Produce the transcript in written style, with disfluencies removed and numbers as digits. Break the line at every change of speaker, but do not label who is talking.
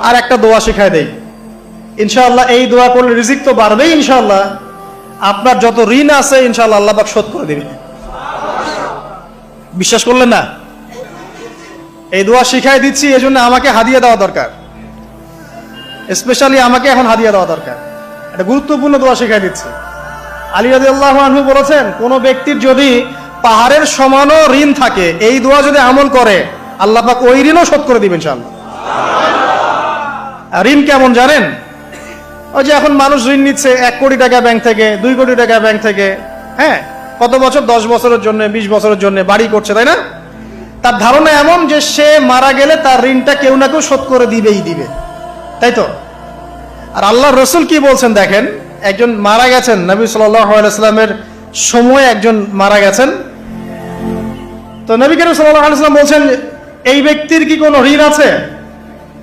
আর একটা দোয়া শিখাই দেই, ইনশাআল্লাহ এই দোয়া করলে রিজিক তো বাড়বেই ইনশাআল্লাহ, আপনার যত ঋণ আছে ইনশাআল্লাহ আল্লাহ পাক শোধ করে দিবে। বিশ্বাস করলেন না? এই দোয়া শিখাই দিচ্ছি, এজন্য আমাকে হাদিয়া দেওয়া দরকার, স্পেশালি আমাকে এখন হাদিয়া দেওয়া দরকার। একটা গুরুত্বপূর্ণ দোয়া শিখাই দিচ্ছি। আলী রাদিয়াল্লাহু আনহু বলেছেন, কোন ব্যক্তির যদি পাহাড়ের সমানও ঋণ থাকে, এই দোয়া যদি আমল করে আল্লাহ পাক ওই ঋণও শোধ করে দিবেন ইনশাআল্লাহ। ঋণ কেমন জানেন? ওই যে এখন মানুষ ঋণ নিচ্ছে 1 কোটি টাকা ব্যাংক থেকে, 2 কোটি টাকা ব্যাংক থেকে, হ্যাঁ, কত বছর, 10 বছরের জন্য, 20 বছরের জন্য বাড়ি করছে, তাই না? তার ধারণা এমন যে সে মারা গেলে তার ঋণটা কেউ না কেউ শোধ করে দিবেই দিবে, তাই তো? আর আল্লাহর রাসূল কি বলছেন দেখেন, একজন মারা গেছেন, নবী সাল্লাল্লাহু আলাইহি ওয়াসাল্লামের সময় একজন মারা গেছেন। তো নবী করিম সাল্লাল্লাহু আলাইহি ওয়াসাল্লাম বলছেন, এই ব্যক্তির কি কোনো ঋণ আছে?